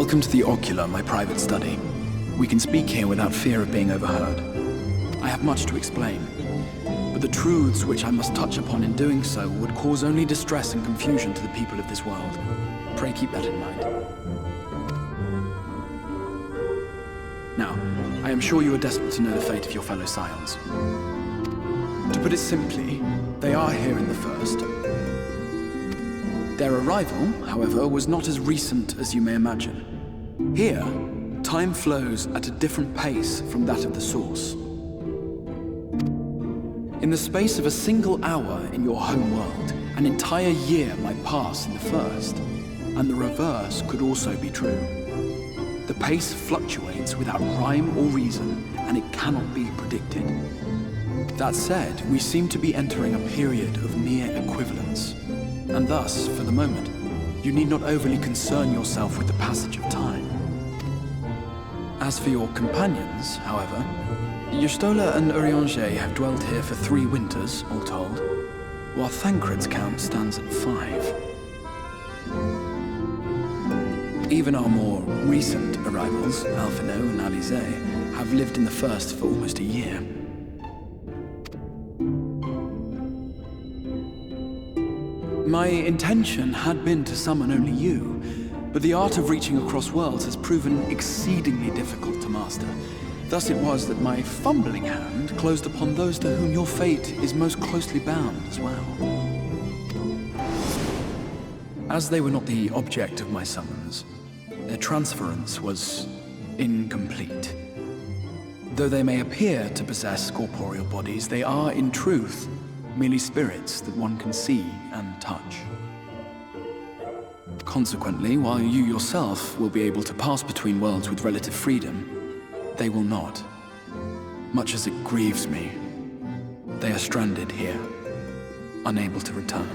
Welcome to the Ocular, my private study. We can speak here without fear of being overheard. I have much to explain, but the truths which I must touch upon in doing so would cause only distress and confusion to the people of this world. Pray keep that in mind. Now, I am sure you are desperate to know the fate of your fellow Scions. To put it simply, they are here in the first. Their arrival, however, was not as recent as you may imagine. Here, time flows at a different pace from that of the Source. In the space of a single hour in your home world, an entire year might pass in the first, and the reverse could also be true. The pace fluctuates without rhyme or reason, and it cannot be predicted. That said, we seem to be entering a period of near equivalence, and thus, for the moment, you need not overly concern yourself with the passage of time. As for your companions, however, Y'shtola and Urianger have dwelt here for 3 winters, all told, while Thancred's count stands at 5. Even our more recent arrivals, Alphino and Alizé, have lived in the first for almost a year. My intention had been to summon only you, but the art of reaching across worlds has proven exceedingly difficult to master. Thus it was that my fumbling hand closed upon those to whom your fate is most closely bound as well. As they were not the object of my summons, their transference was incomplete. Though they may appear to possess corporeal bodies, they are, in truth, merely spirits that one can see and touch. Consequently, while you yourself will be able to pass between worlds with relative freedom, they will not. Much as it grieves me, they are stranded here, unable to return.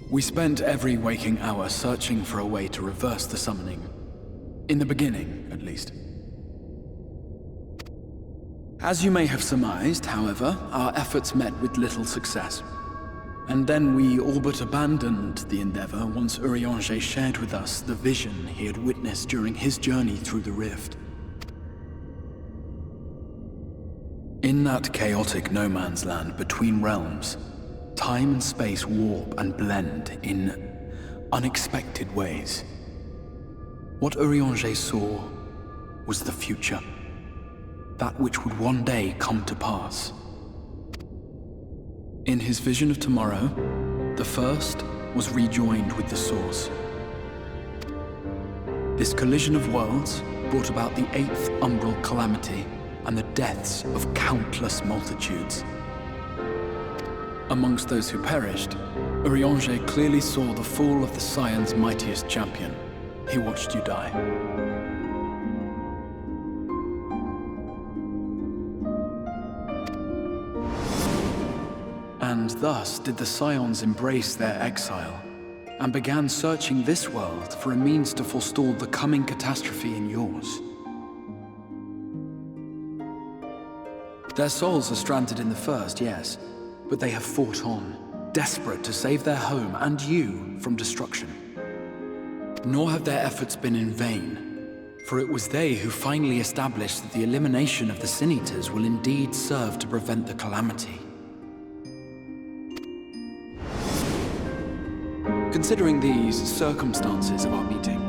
We spent every waking hour searching for a way to reverse the summoning. In the beginning, at least. As you may have surmised, however, our efforts met with little success. And then we all but abandoned the endeavor once Urianger shared with us the vision he had witnessed during his journey through the rift. In that chaotic no-man's land between realms, time and space warp and blend in unexpected ways. What Urianger saw was the future. That which would one day come to pass. In his vision of tomorrow, the first was rejoined with the Source. This collision of worlds brought about the 8th umbral calamity and the deaths of countless multitudes. Amongst those who perished, Urianger clearly saw the fall of the Scion's mightiest champion. He watched you die. And thus did the Scions embrace their exile, and began searching this world for a means to forestall the coming catastrophe in yours. Their souls are stranded in the first, yes, but they have fought on, desperate to save their home and you from destruction. Nor have their efforts been in vain, for it was they who finally established that the elimination of the Sin-Eaters will indeed serve to prevent the calamity. Considering these circumstances of our meeting,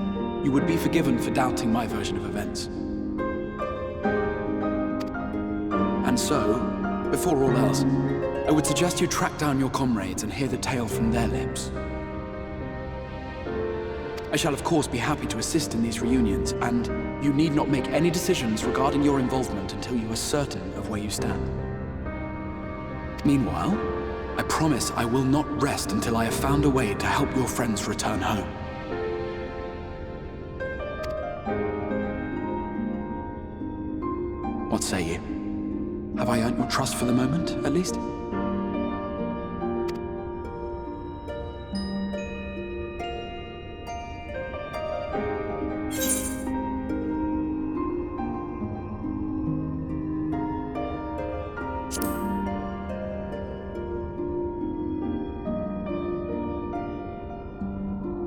you would be forgiven for doubting my version of events. And so, before all else, I would suggest you track down your comrades and hear the tale from their lips. I shall of course be happy to assist in these reunions, and you need not make any decisions regarding your involvement until you are certain of where you stand. Meanwhile, I promise I will not rest until I have found a way to help your friends return home. What say you? Have I earned your trust for the moment, at least?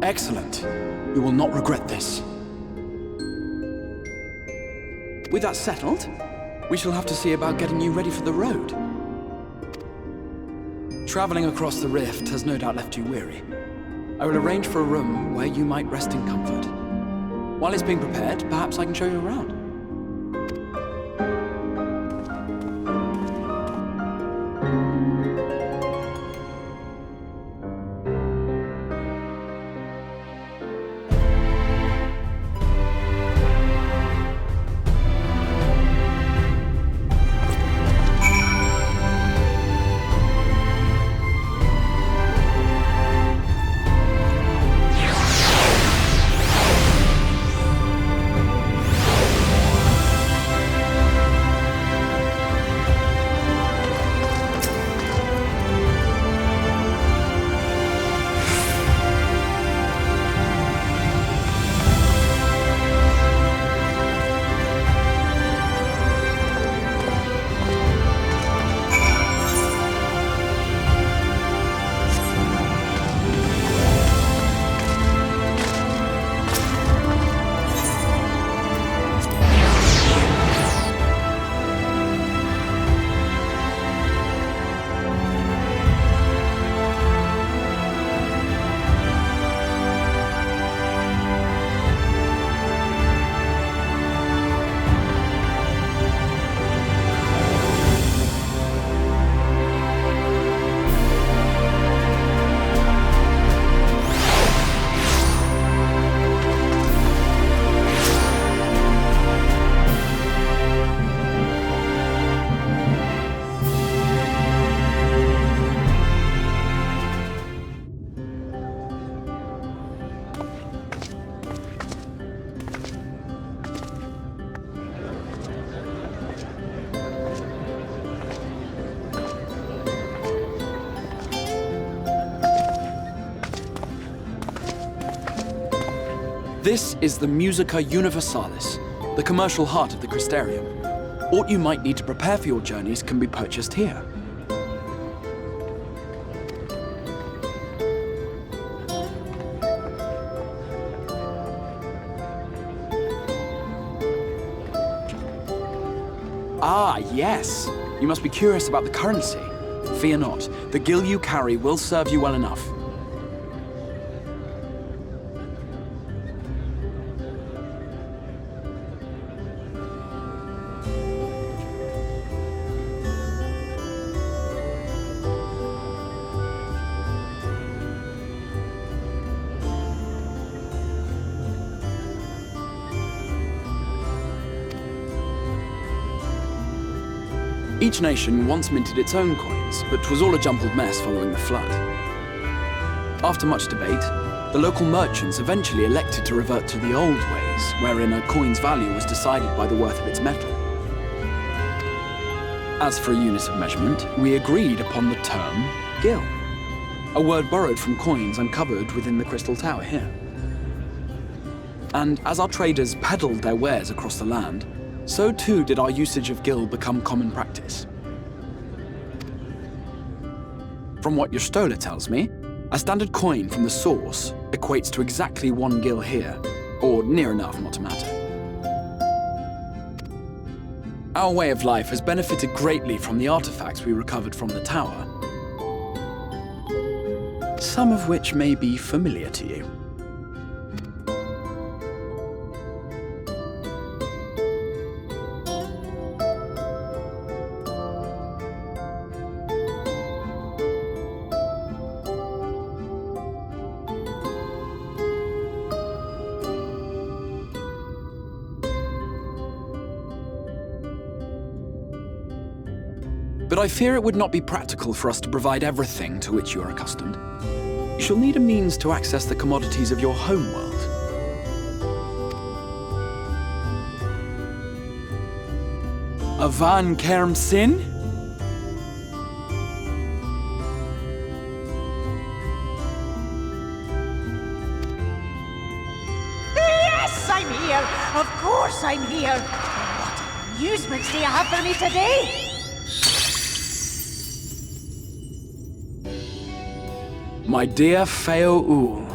Excellent. You will not regret this. With that settled, we shall have to see about getting you ready for the road. Traveling across the rift has no doubt left you weary. I will arrange for a room where you might rest in comfort. While it's being prepared, perhaps I can show you around. This is the Musica Universalis, the commercial heart of the Crystarium. What you might need to prepare for your journeys can be purchased here. Ah, yes. You must be curious about the currency. Fear not. The gil you carry will serve you well enough. Each nation once minted its own coins, but 'twas all a jumbled mess following the flood. After much debate, the local merchants eventually elected to revert to the old ways, wherein a coin's value was decided by the worth of its metal. As for a unit of measurement, we agreed upon the term gil, a word borrowed from coins uncovered within the Crystal Tower here. And as our traders peddled their wares across the land, so too did our usage of gil become common practice. From what your stola tells me, a standard coin from the source equates to exactly 1 gil here, or near enough not to matter. Our way of life has benefited greatly from the artifacts we recovered from the tower, some of which may be familiar to you. But I fear it would not be practical for us to provide everything to which you are accustomed. You shall need a means to access the commodities of your homeworld. Avan Kerm Sin? Yes, I'm here! Of course I'm here! What amusements do you have for me today? My dear Feo Ul,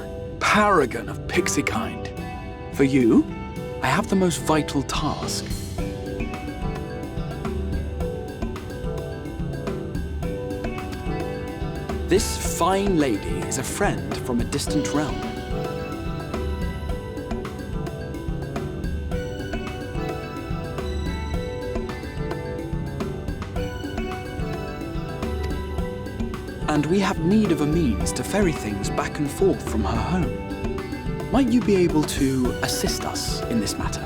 paragon of pixie kind. For you, I have the most vital task. This fine lady is a friend from a distant realm. And we have need of a means to ferry things back and forth from her home. Might you be able to assist us in this matter?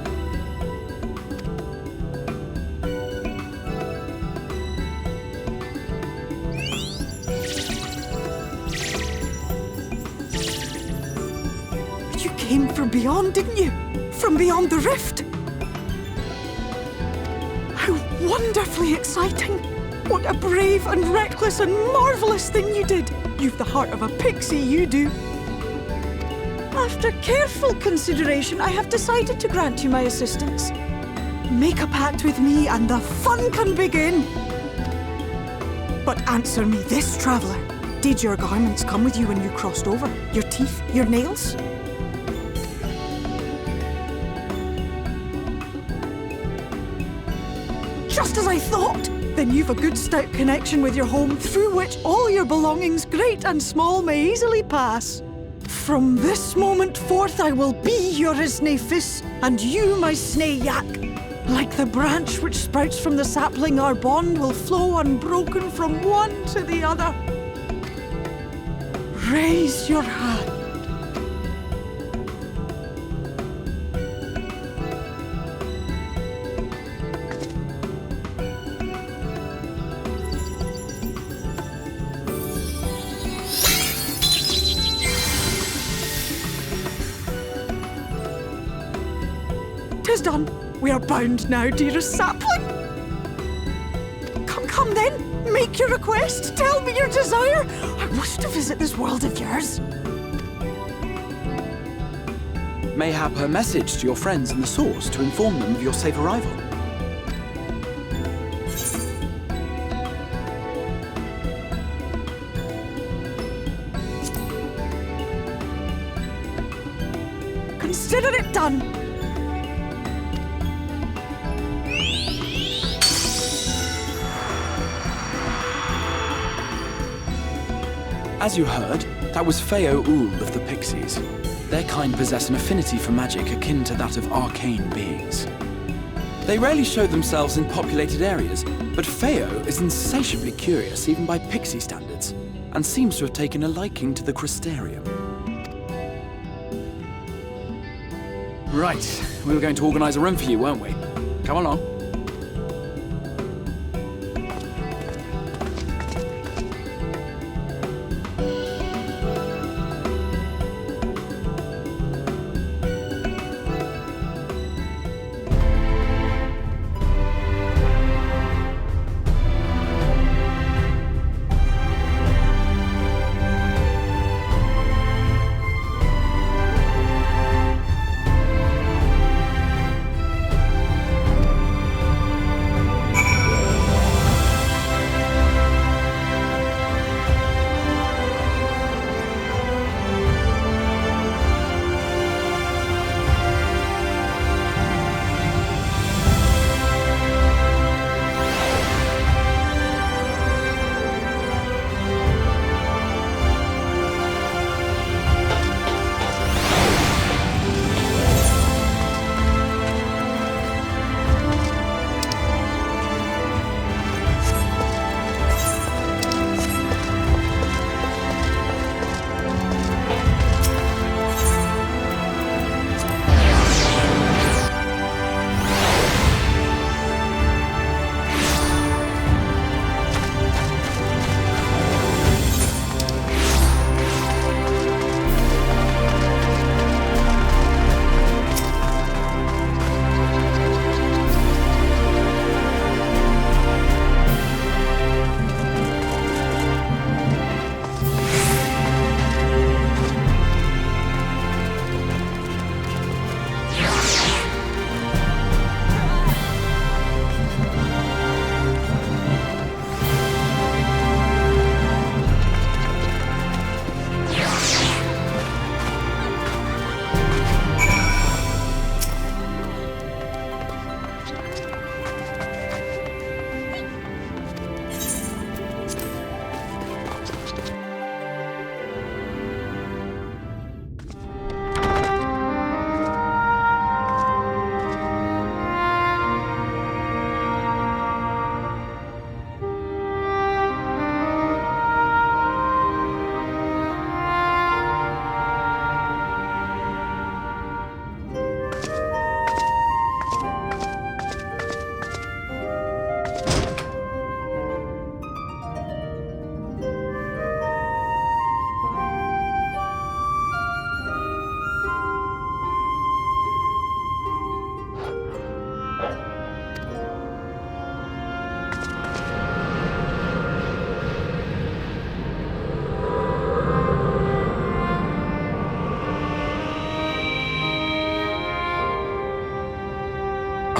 You came from beyond, didn't you? From beyond the rift? How wonderfully exciting! What a brave and reckless and marvellous thing you did! You've the heart of a pixie, you do. After careful consideration, I have decided to grant you my assistance. Make a pact with me and the fun can begin. But answer me this, traveller. Did your garments come with you when you crossed over? Your teeth? Your nails? Just as I thought! Then you've a good stout connection with your home through which all your belongings, great and small, may easily pass. From this moment forth I will be your isne fis, and you my snay yak. Like the branch which sprouts from the sapling, our bond will flow unbroken from one to the other. Raise your hand. Tis done. We are bound now, dearest sapling. Come then. Make your request. Tell me your desire. I wish to visit this world of yours. Mayhap her message to your friends in the source to inform them of your safe arrival. Consider it done. As you heard, that was Feo Ool of the Pixies. Their kind possess an affinity for magic akin to that of arcane beings. They rarely show themselves in populated areas, but Feo is insatiably curious even by pixie standards, and seems to have taken a liking to the crystarium. Right, we were going to organize a room for you, weren't we? Come along.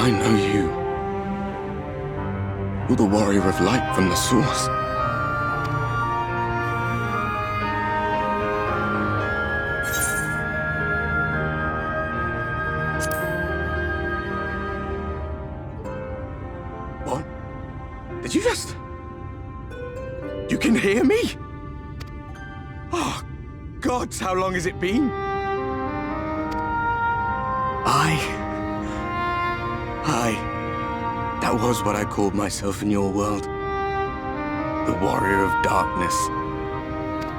I know you. You're the warrior of light from the source. What? Did you just... You can hear me? Oh, gods, how long has it been? That was what I called myself in your world. The Warrior of Darkness.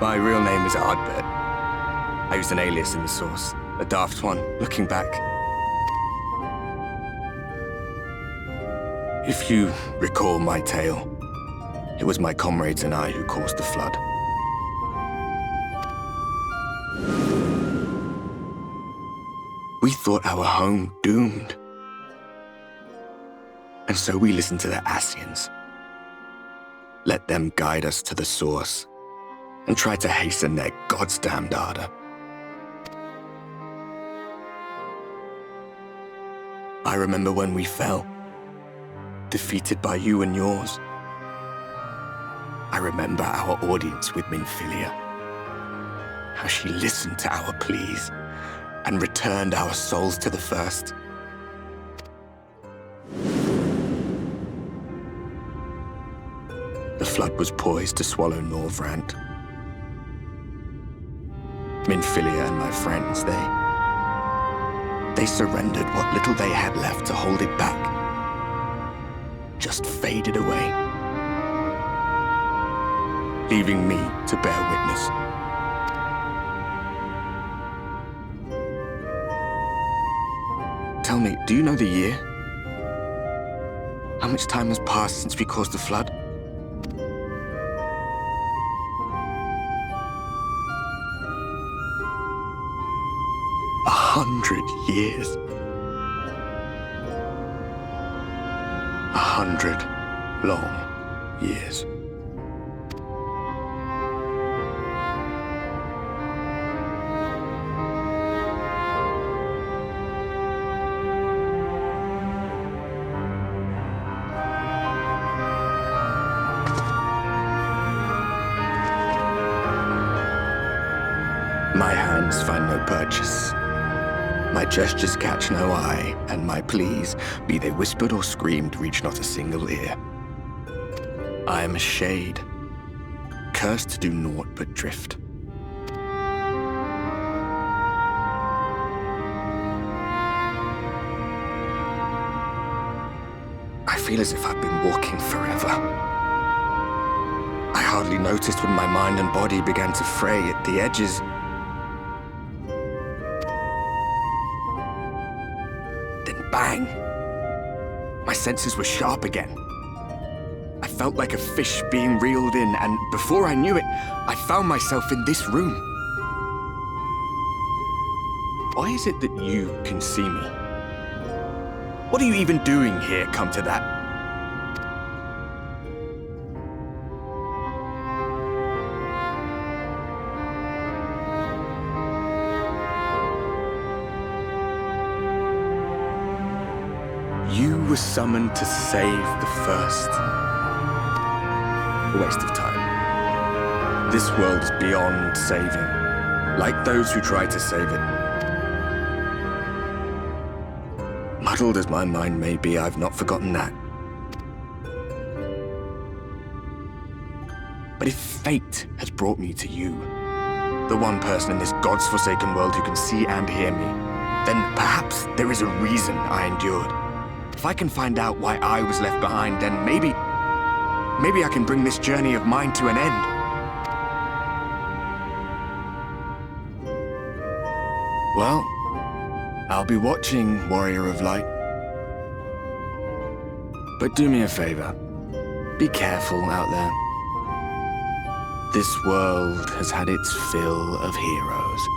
My real name is Ardbert. I used an alias in the source, a daft one, looking back. If you recall my tale, it was my comrades and I who caused the flood. We thought our home doomed. And so we listened to the Ascians. Let them guide us to the source and try to hasten their goddamned ardor. I remember when we fell, defeated by you and yours. I remember our audience with Minfilia, how she listened to our pleas and returned our souls to the First. The flood was poised to swallow Norvrant. Minfilia and my friends, they surrendered what little they had left to hold it back. Just faded away, leaving me to bear witness. Tell me, do you know the year? How much time has passed since we caused the flood? 100 years. 100 long years. My hands find no purchase. My gestures catch no eye, and my pleas, be they whispered or screamed, reach not a single ear. I am a shade, cursed to do naught but drift. I feel as if I've been walking forever. I hardly noticed when my mind and body began to fray at the edges. Bang! My senses were sharp again. I felt like a fish being reeled in, and before I knew it, I found myself in this room. Why is it that you can see me? What are you even doing here, come to that? You were summoned to save the First. A waste of time. This world is beyond saving, like those who try to save it. Muddled as my mind may be, I've not forgotten that. But if fate has brought me to you, the one person in this God's forsaken world who can see and hear me, then perhaps there is a reason I endured. If I can find out why I was left behind, then maybe I can bring this journey of mine to an end. Well, I'll be watching, Warrior of Light. But do me a favor. Be careful out there. This world has had its fill of heroes.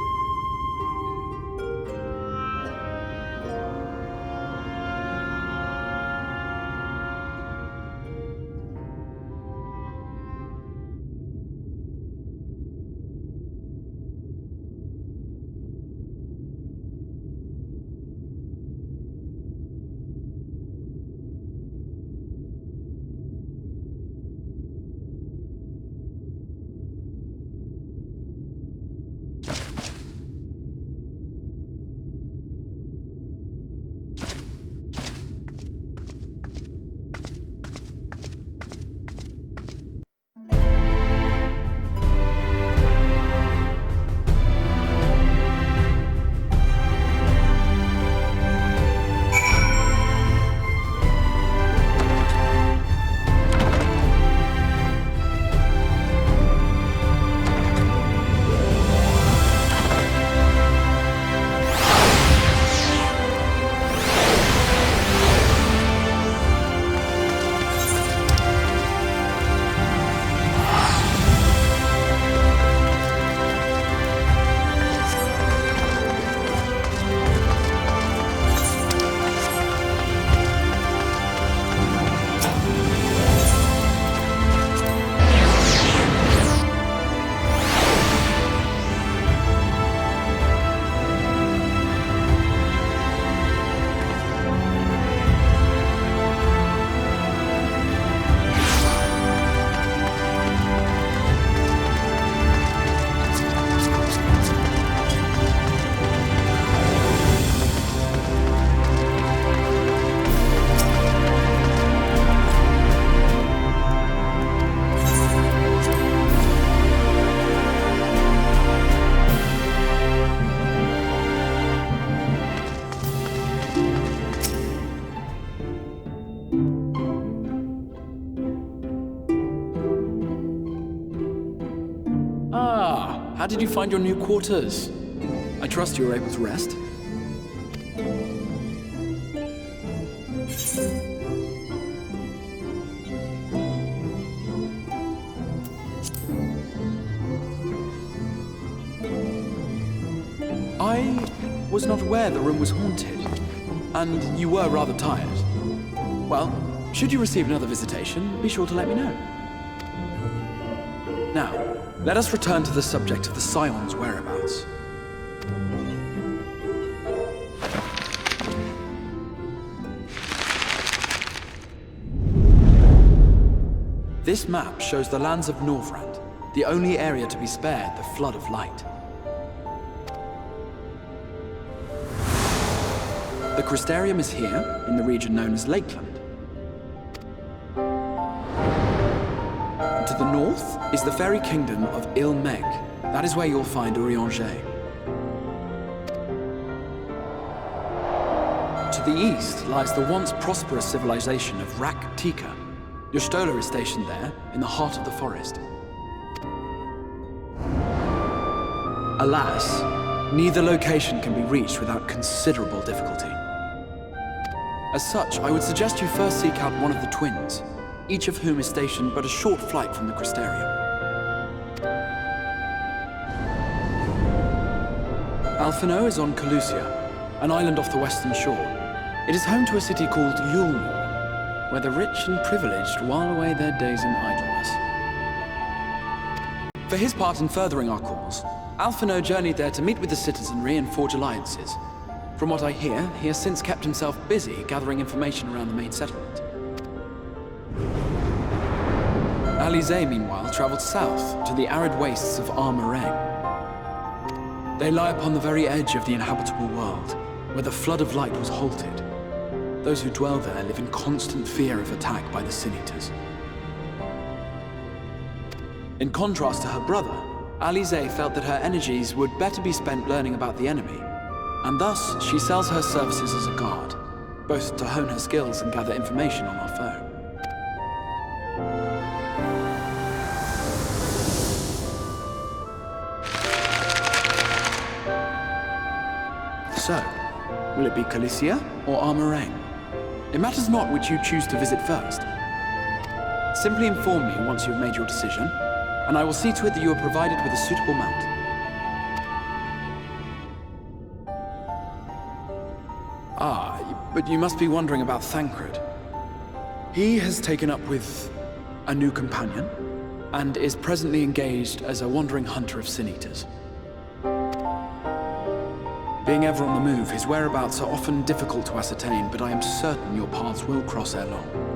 did you find your new quarters? I trust you were able to rest? I was not aware the room was haunted, and you were rather tired. Well, should you receive another visitation, be sure to let me know. Now, let us return to the subject of the Scion's whereabouts. This map shows the lands of Norvrand, the only area to be spared the flood of light. The Crystarium is here, in the region known as Lakeland. To the north is the fairy kingdom of Il-Meg. That is where you'll find Urianger. To the east lies the once prosperous civilization of Rak-Tika. Your Stola is stationed there, in the heart of the forest. Alas, neither location can be reached without considerable difficulty. As such, I would suggest you first seek out one of the twins, each of whom is stationed but a short flight from the Crystarium. Alphino is on Calusia, an island off the western shore. It is home to a city called Yulmore, where the rich and privileged while away their days in idleness. For his part in furthering our cause, Alphino journeyed there to meet with the citizenry and forge alliances. From what I hear, he has since kept himself busy gathering information around the main settlement. Alize, meanwhile, traveled south to the arid wastes of Armarang. They lie upon the very edge of the inhabitable world, where the flood of light was halted. Those who dwell there live in constant fear of attack by the Sin Eaters. In contrast to her brother, Alize felt that her energies would better be spent learning about the enemy, and thus she sells her services as a guard, both to hone her skills and gather information on our foe. So, will it be Calicia or Armarang? It matters not which you choose to visit first. Simply inform me once you have made your decision, and I will see to it that you are provided with a suitable mount. But you must be wondering about Thancred. He has taken up with a new companion, and is presently engaged as a wandering hunter of Sin Eaters. Being ever on the move, his whereabouts are often difficult to ascertain, but I am certain your paths will cross ere long.